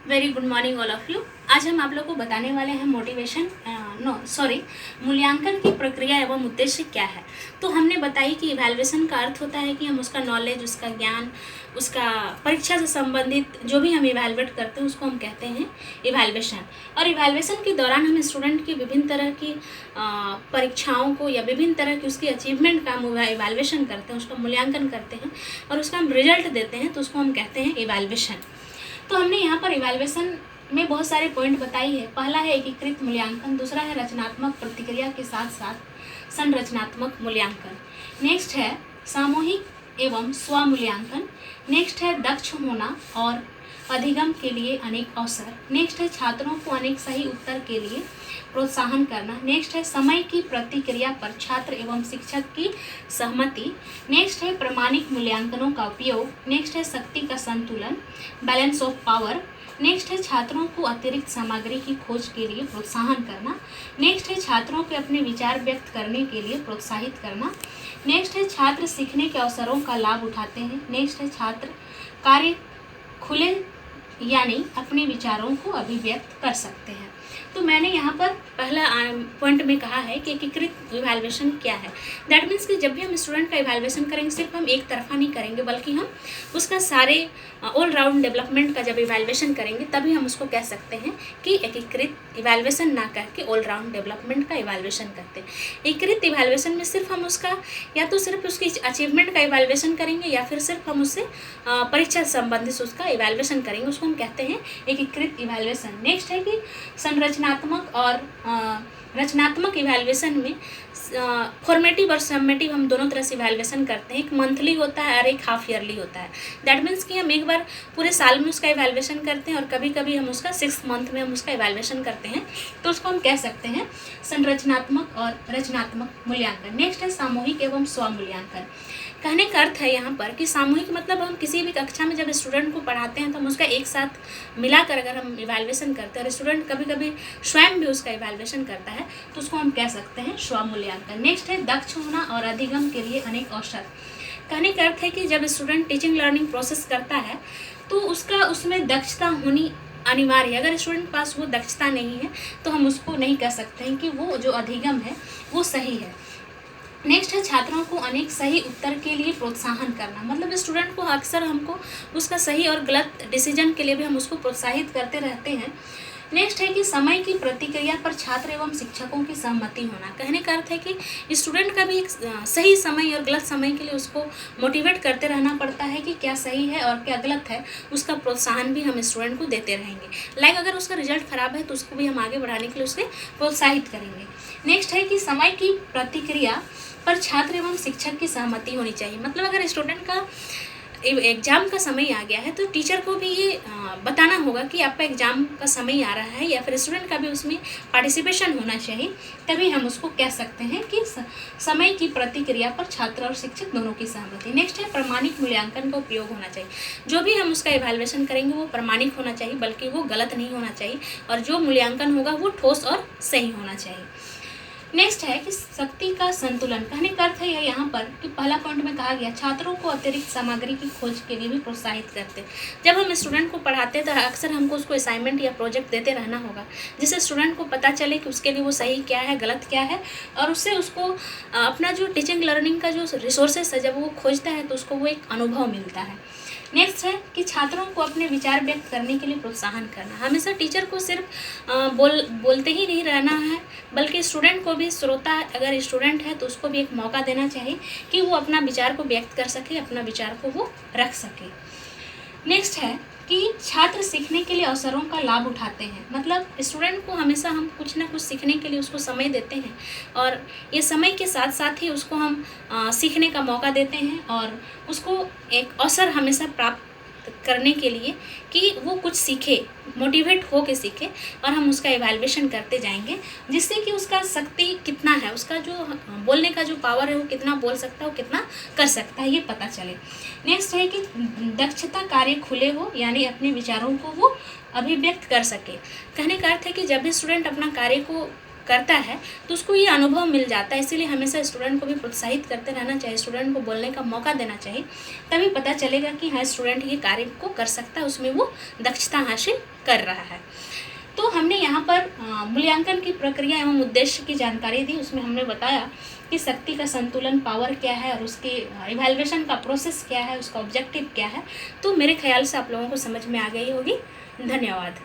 Very good morning all of you. आज हम आप लोग को बताने वाले हैं मूल्यांकन की प्रक्रिया एवं उद्देश्य क्या है। तो हमने बताई कि इवैल्यूएशन का अर्थ होता है कि हम उसका नॉलेज, उसका ज्ञान, उसका परीक्षा से संबंधित जो भी हम इवैल्यूएट करते हैं उसको हम कहते हैं इवैल्यूएशन। और इवैल्यूएशन के दौरान हम स्टूडेंट की विभिन्न तरह की परीक्षाओं को या विभिन्न तरह की उसकी अचीवमेंट का हम इवैल्यूएशन करते हैं, उसका मूल्यांकन करते हैं और उसका हम रिजल्ट देते हैं, तो उसको हम कहते हैं इवैल्यूएशन। तो हमने यहाँ पर इवैल्यूएशन में बहुत सारे पॉइंट बताई है। पहला है एकीकृत मूल्यांकन, दूसरा है रचनात्मक प्रतिक्रिया के साथ साथ संरचनात्मक मूल्यांकन, नेक्स्ट है सामूहिक एवं स्वमूल्यांकन, नेक्स्ट है दक्ष होना और अधिगम के लिए अनेक अवसर, नेक्स्ट है छात्रों को अनेक सही उत्तर के लिए प्रोत्साहन करना, नेक्स्ट है समय की प्रतिक्रिया पर छात्र एवं शिक्षक की सहमति, नेक्स्ट है प्रमाणिक मूल्यांकनों का उपयोग, नेक्स्ट है शक्ति का संतुलन, बैलेंस ऑफ पावर, नेक्स्ट है छात्रों को अतिरिक्त सामग्री की खोज के लिए प्रोत्साहन करना, नेक्स्ट है छात्रों के अपने विचार व्यक्त करने के लिए प्रोत्साहित करना, नेक्स्ट है छात्र सीखने के अवसरों का लाभ उठाते हैं, नेक्स्ट है छात्र कार्य खुले यानी अपने विचारों को अभिव्यक्त कर सकते हैं। तो मैंने यहाँ पर पहला पॉइंट में कहा है कि एकीकृत इवैल्यूएशन क्या है। दैट मीन्स कि जब भी हम स्टूडेंट का इवैल्यूएशन करेंगे सिर्फ हम एक तरफा नहीं करेंगे, बल्कि हम उसका सारे ऑल राउंड डेवलपमेंट का जब इवैल्यूएशन करेंगे तभी हम उसको कह सकते हैं कि एकीकृत इवैल्यूएशन ना कह के ऑल राउंड डेवलपमेंट का इवैल्यूएशन करते हैं। एकीकृत इवैल्यूएशन में सिर्फ हम उसका या तो सिर्फ उसकी अचीवमेंट का इवैल्यूएशन करेंगे या फिर सिर्फ हम उससे परीक्षा से संबंधित उसका इवैल्यूएशन करेंगे, उसको हम कहते हैं एकीकृत इवैल्यूएशन। नेक्स्ट है कि संरचनात्मक और रचनात्मक इवैल्यूएशन में फॉर्मेटिव और समेटिव हम दोनों तरह से इवैल्यूएशन करते हैं। एक मंथली होता है और एक हाफ ईयरली होता है। दैट मीन्स कि हम एक बार पूरे साल में उसका इवैल्यूएशन करते हैं और कभी कभी हम उसका 6 मंथ में हम उसका इवैल्यूएशन करते हैं, तो उसको हम कह सकते हैं संरचनात्मक और रचनात्मक मूल्यांकन। नेक्स्ट है सामूहिक एवं स्वमूल्यांकन। कहने का अर्थ है यहाँ पर कि सामूहिक मतलब हम किसी भी कक्षा में जब स्टूडेंट को पढ़ाते हैं तो हम उसका एक साथ मिलाकर अगर हम इवैल्यूएशन करते हैं और स्टूडेंट कभी कभी स्वयं भी उसका इवैल्यूएशन करता है तो उसको हम कह सकते हैं स्वमूल्यांकन। नेक्स्ट है दक्ष होना और अधिगम के लिए अनेक अवसर। कहने का अर्थ है कि जब स्टूडेंट टीचिंग लर्निंग प्रोसेस करता है तो उसका उसमें दक्षता होनी अनिवार्य है। अगर स्टूडेंट पास वो दक्षता नहीं है तो हम उसको नहीं कह सकते हैं कि वो जो अधिगम है वो सही है। नेक्स्ट है छात्रों को अनेक सही उत्तर के लिए प्रोत्साहन करना, मतलब स्टूडेंट को अक्सर हमको उसका सही और गलत डिसीजन के लिए भी हम उसको प्रोत्साहित करते रहते हैं। नेक्स्ट है कि समय की प्रतिक्रिया पर छात्र एवं शिक्षकों की सहमति होना। कहने का अर्थ है कि स्टूडेंट का भी एक सही समय और गलत समय के लिए उसको मोटिवेट करते रहना पड़ता है कि क्या सही है और क्या गलत है, उसका प्रोत्साहन भी हम स्टूडेंट को देते रहेंगे। लाइक अगर उसका रिजल्ट खराब है तो उसको भी हम आगे बढ़ाने के लिए उसे प्रोत्साहित करेंगे। नेक्स्ट है कि समय की प्रतिक्रिया पर छात्र एवं शिक्षक की सहमति होनी चाहिए, मतलब अगर स्टूडेंट का एग्ज़ाम का समय आ गया है तो टीचर को भी ये बताना होगा कि आपका एग्ज़ाम का समय आ रहा है, या फिर स्टूडेंट का भी उसमें पार्टिसिपेशन होना चाहिए, तभी हम उसको कह सकते हैं कि समय की प्रतिक्रिया पर छात्र और शिक्षक दोनों की सहमति। नेक्स्ट है प्रमाणिक मूल्यांकन का उपयोग होना चाहिए। जो भी हम उसका इवैल्यूएशन करेंगे वो प्रमाणिक होना चाहिए, बल्कि वो गलत नहीं होना चाहिए, और जो मूल्यांकन होगा वो ठोस और सही होना चाहिए। नेक्स्ट है कि शक्ति का संतुलन। कहने का अर्थ है यहाँ पर कि पहला पॉइंट में कहा गया छात्रों को अतिरिक्त सामग्री की खोज के लिए भी प्रोत्साहित करते हैं। जब हम स्टूडेंट को पढ़ाते हैं तो अक्सर हमको उसको असाइनमेंट या प्रोजेक्ट देते रहना होगा, जिससे स्टूडेंट को पता चले कि उसके लिए वो सही क्या है, गलत क्या है, और उससे उसको अपना जो टीचिंग लर्निंग का जो रिसोर्सेस है जब वो खोजता है तो उसको वो एक अनुभव मिलता है। नेक्स्ट है कि छात्रों को अपने विचार व्यक्त करने के लिए प्रोत्साहन करना। हमेशा टीचर को सिर्फ बोलते ही नहीं रहना है, बल्कि स्टूडेंट को भी, श्रोता अगर स्टूडेंट है तो उसको भी एक मौका देना चाहिए कि वो अपना विचार को व्यक्त कर सके, अपना विचार को वो रख सके। नेक्स्ट है कि छात्र सीखने के लिए अवसरों का लाभ उठाते हैं, मतलब स्टूडेंट को हमेशा हम कुछ ना कुछ सीखने के लिए उसको समय देते हैं और ये समय के साथ साथ ही उसको हम सीखने का मौका देते हैं और उसको एक अवसर हमेशा प्राप्त करने के लिए कि वो कुछ सीखे, मोटिवेट हो के सीखे, और हम उसका इवैल्यूएशन करते जाएंगे, जिससे कि उसका शक्ति कितना है, उसका जो बोलने का जो पावर है वो कितना बोल सकता है, वो कितना कर सकता है, ये पता चले। नेक्स्ट है कि दक्षता कार्य खुले हो, यानी अपने विचारों को वो अभिव्यक्त कर सके। कहने का अर्थ है कि जब भी स्टूडेंट अपना कार्य को करता है तो उसको ये अनुभव मिल जाता है। इसीलिए हमेशा स्टूडेंट को भी प्रोत्साहित करते रहना चाहिए, स्टूडेंट को बोलने का मौका देना चाहिए, तभी पता चलेगा कि हाँ स्टूडेंट ये कार्य को कर सकता है, उसमें वो दक्षता हासिल कर रहा है। तो हमने यहाँ पर मूल्यांकन की प्रक्रिया एवं उद्देश्य की जानकारी दी। उसमें हमने बताया कि शक्ति का संतुलन, पावर क्या है और उसके इवैल्यूएशन का प्रोसेस क्या है, उसका ऑब्जेक्टिव क्या है। तो मेरे ख्याल से आप लोगों को समझ में आ गई होगी। धन्यवाद।